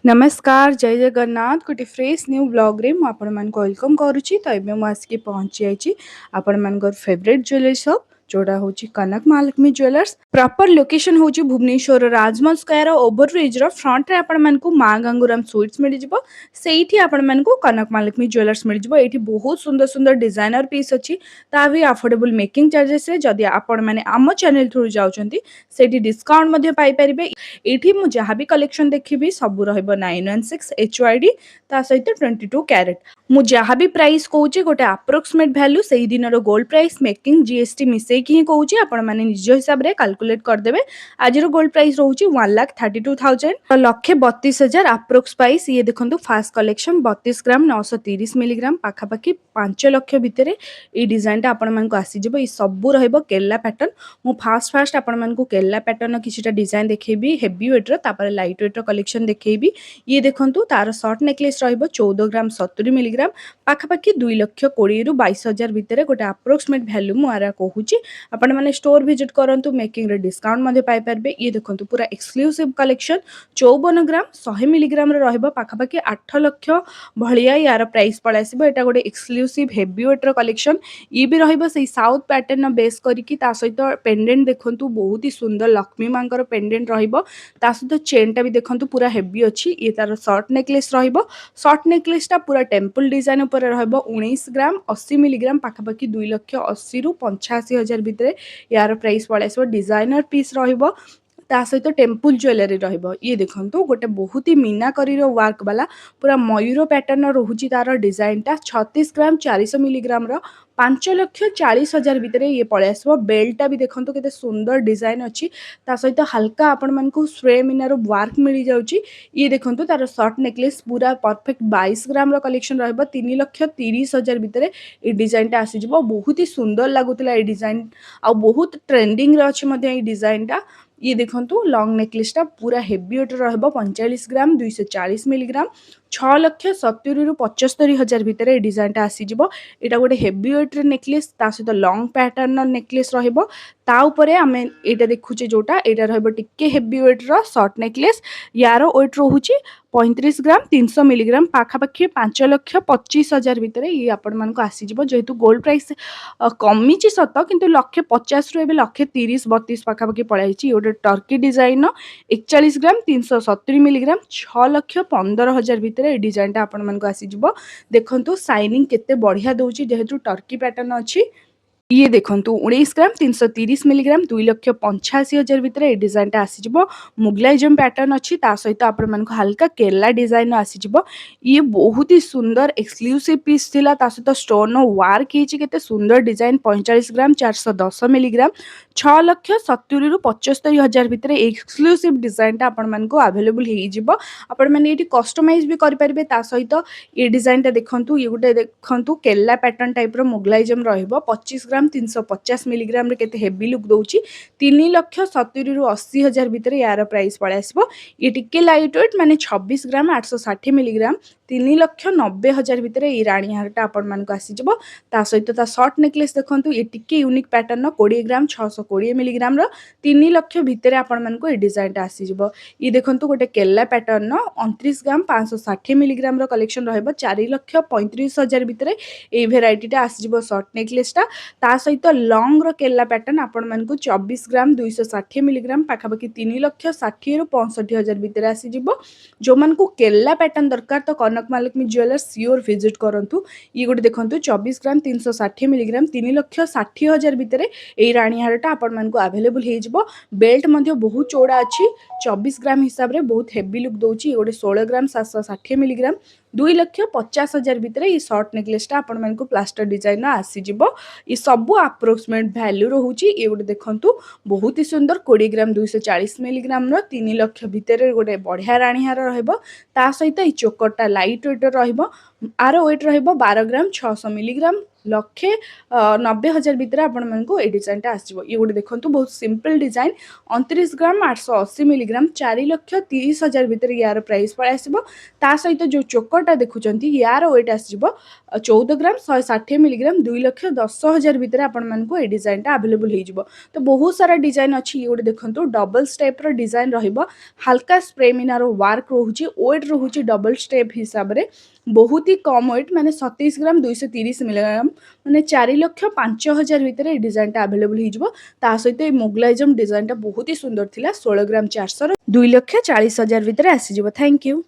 नमस्कार जय जगन्नाथ गोटे फ्रेश न्यू ब्लॉग रे मु आपण मान वेलकम करूची। तो एबे मु आसकी पहुंची जाईची आपण मान फेवरेट ज्वेलरी शॉप जोड़ा होची कनक महालक्ष्मी ज्वेलर्स। प्रॉपर लोकेशन होची भुवनेश्वर राजमहल स्क्वायर ओवरब्रिज रो फ्रंट रे आपण मान को मां गंगूराम स्वीट्स मिल जिवो। सेठी आपण मान को कनक महालक्ष्मी ज्वेलर्स मिल जिवो। एठी बहुत सुंदर सुंदर डिजाइनर पीस अछि ता भी अफोर्डेबल मेकिंग चार्जेस रे। जदि आपण माने आम चैनल थ्रू जाउचंती सेठी डिस्काउंट मध्ये पाई परिबे। एठी मु जहाँ भी कलेक्शन देखिबी सब रहइबो 916 HYD ता सहित 22 कैरेट। मु जहाँ भी प्राइस कहूची गोटे अप्रोक्सीमेट वैल्यू सही दिन रो गोल्ड प्राइस मेकिंग जीएसटी मिसई की कहूची आपण माने निज हिसाब रे कैलकुलेट कर देबे। आज रो गोल्ड प्राइस रहूची 1,32,000 तो लक्षे 32,000 अप्रोक्स प्राइस। ये देखंतु फास्ट कलेक्शन 32 ग्राम 930 मिलीग्राम पाखा पाखी 5 लाख भितरे ए डिजाइन टा आपण मान को आसी जबो। ई सब रहइबो केला पैटर्न। मु फास्ट आपण मान को केला पैटर्न किछटा डिजाइन देखेबी हेवी वेट रो तापर लाइट वेट रो कलेक्शन देखेबी। ये देखंतु तार शॉर्ट नेकलेस रहइबो 14 ग्राम 70 मिलीग्राम पाखा पाखी 2,20,000 रु 22,000 भितरे गोटे अप्रोक्सीमेट वैल्यू मु आरा कहूची। आपण माने स्टोर विजिट करंतु मेकिंग रे डिस्काउंट मध्ये पाई परबे। ये देखंतु पूरा एक्सक्लूसिव कलेक्शन 54 ग्राम 100 मिलीग्राम रे रहइबो पाखा पाखी 8 लाख भलिया यार प्राइस पळ आसीबो। एटा गोटे एक्सक्लूसिव हेवी वेट रो कलेक्शन। ये भी रहइबो सेही साउथ पैटर्न बेस करिकी ता सहित पेंडेंट देखंतु बहुत ही सुंदर लक्ष्मी मांकर पेंडेंट रहइबो। ता सहित चेन टा भी देखंतु पूरा हेवी अछि। ये तार शॉर्ट नेकलेस रहइबो। शॉर्ट नेकलेस टा पूरा टेम्पल डिजाइन ऊपर रहइबो 19 ग्राम 80 मिलीग्राम पाखा पाखी 2,80,000 रु 85,000 भितरे यार प्राइस पळ आसीबो। डिजाइनर पीस रहइबो ता सहित टेम्पल ज्वेलरी रहइबो। ये देखंतु गोटे बहुत ही मीनाकरी रो वर्क वाला पूरा मयूर पैटर्न रहूची तार डिजाइन टा 36 ग्राम 400 मिलीग्राम रो 5,40,000 भितरे ये पळे आसीबो। बेल्ट टा भी देखंतु केते सुंदर डिजाइन अछि ता सहित हल्का आपण मन को स्वे मीनार वर्क मिली जाउची। ये देखंतु तार शॉर्ट नेकलेस पूरा परफेक्ट 22 ग्राम रो कलेक्शन रहइबो 3,30,000 भितरे ए डिजाइन टा आसी जिवो। बहुत ही सुंदर लागुतला ए डिजाइन आ बहुत ट्रेंडिंग रे अछि मध्ये ए डिजाइन टा। ये देखंतु लॉन्ग नेकलेस टा पूरा हेवी वेट रहइबो 45 ग्राम 240 मिलीग्राम 6,70,000 रु 75,000 भितरे डिजाइन टा आसी जिवो। एटा गोटे हेवी वेट रे नेकलेस ता सहित लॉन्ग पैटर्न नेकलेस रहइबो। ता ऊपरे आमे एटा देखुचे जोटा एटा रहइबो टिके हेवी वेट रो शॉर्ट नेकलेस। यार वेट रहूची 35 ग्राम 300 मिलीग्राम पाखा पाखी 5,25,000 भितरे ये आपण मान को आसी जिवो। जेहेतु गोल्ड प्राइस कमी ची सत किंतु 150 रु एबे 130 32 पाखा पाखी पळाइची। ओटे टर्की डिजाइन 41 ग्राम 370 मिलीग्राम 6,15,000 भितरे डिजाइन टा आपण मान को आसी जिवो। देखंतु शाइनिंग केते बढ़िया दउची जेहेतु टर्की पैटर्न अछि। ये देखंतु 19 ग्राम 330 मिलीग्राम 2,85,000 भितरे ए डिजाइन टा आसी जिवो। मुगलाइजम पैटर्न अछि ता सहित आपण मान को हल्का केला डिजाइन आसी जिवो। ये बहुत ही सुंदर एक्सक्लूसिव पीस थिला ता सहित स्टोन वर्क हीची केते सुंदर डिजाइन 45 ग्राम 410 मिलीग्राम 6,70,000 रु 75,000 भितरे एक्सक्लूसिव डिजाइन टा आपण मान को अवेलेबल हे जिवो। आपण माने एटी कस्टमाइज भी करि परिबे। ता सहित ये डिजाइन टा देखंतु ये गुटे देखंतु केला पैटर्न टाइप रो मुगलाइजम रहइबो 25 ग्राम 350 मिलीग्राम रे केते हेवी लुक दउची 3,70,000 रु 80,000 भितरे यार प्राइस पळे आसीबो। ये टिके लाइट वेट माने 26 ग्राम 860 मिलीग्राम 3,90,000 भितरे ई रानी हार टा आपण मान को आसी जिवो। ता सहित ता शॉर्ट नेकलेस देखंतु ये टिके यूनिक पैटर्न 20 ग्राम 620 मिलीग्राम रो 3 लाख भितरे आपण मान को ए डिजाइन टा आसी जिवो। ये देखंतु गोटे केला पैटर्न 29 ग्राम 560 मिलीग्राम रो कलेक्शन रहइबो 4,35,000 भितरे ए वेराइटी टा आसी जिवो शॉर्ट नेकलेस टा। ता सहित लॉन्ग रो केला पैटर्न आपण मान को 24 ग्राम 260 मिलीग्राम पाखा पाखी 3,60,000 रु 65,000 भितरे आसी जिवो। जो मान को केला पैटर्न दरकार तो कनक महालक्ष्मी ज्वेलर्स सियोर विजिट करंतु। ये गोटे देखंतु 24 ग्राम 360 मिलीग्राम 3,60,000 भितरे ए रानी हार टा आपण मान को अवेलेबल हे जिवो। बेल्ट मध्ये बहुत चौड़ा अछि 24 ग्राम हिसाब रे बहुत हेवी लुक दउची। गोटे 16 ग्राम 760 मिलीग्राम 2,50,000 भितरे ये शॉर्ट नेकलेस टा आपण मान को प्लास्टर डिजाइन आसी जिवो। ये सब अप्रोक्सीमेट वैल्यू रहूची। ये गोटे देखंतु बहुत ही सुंदर 20 ग्राम 240 मिलीग्राम रो 3 लाख भितरे गोटे बढ़िया रानी हार रहइबो। ता सहित ई चोकरटा लाइट वेट रहइबो। आर वेट रहइबो 12 ग्राम 600 मिलीग्राम ଲକ୍ଷେ 90,000 ଭିତରେ ଆପଣମାନଙ୍କୁ ଏଇ ଡିଜାଇନଟା ଆସିଯିବ। ଇଏ ଗୋଟେ ଦେଖନ୍ତୁ ବହୁତ ସିମ୍ପଲ ଡିଜାଇନ 29 ଗ୍ରାମ 880 ମିଲିଗ୍ରାମ 4,30,000 ଭିତରେ ୟାର ପ୍ରାଇସ୍ ପଳାଇ ଆସିବ। ତା ସହିତ ଯେଉଁ ଚୋକରଟା ଦେଖୁଛନ୍ତି ୟାର ୱେଟ୍ ଆସିଯିବ 14 ଗ୍ରାମ 160 ମିଲିଗ୍ରାମ 2,10,000 ଭିତରେ ଆପଣମାନଙ୍କୁ ଏଇ ଡିଜାଇନଟା ଆଭେଲେବୁଲ ହେଇଯିବ। ତ ବହୁତ ସାରା ଡିଜାଇନ ଅଛି। ଇଏ ଗୋଟେ ଦେଖନ୍ତୁ ଡବଲ ଷ୍ଟେପ୍ର ଡିଜାଇନ ରହିବ। ହାଲକା ସ୍ପ୍ରେ ମିନାର ୱାର୍କ ରହୁଛି। ୱେଟ୍ ରହୁଛି ଡବଲ ଷ୍ଟେପ୍ ହିସାବରେ ବହୁତ ହି କମ୍ ୱେଟ୍ ମାନେ 27 ଗ୍ରାମ 230 ମିଲିଗ୍ରାମ ମାନେ 4,05,000 ଭିତରେ এই ডিজাইনটা আভেলেবল ହେଇଯିବ। ତା ସହିତ এই ମୋଗଲାଇଜମ ଡିଜାଇନଟା ବହୁତ ହି ସୁନ୍ଦର ଥିଲା। 16 ଗ୍ରାମ 400 2,40,000 ଭିତରେ ଆସିଯିବ। Thank you.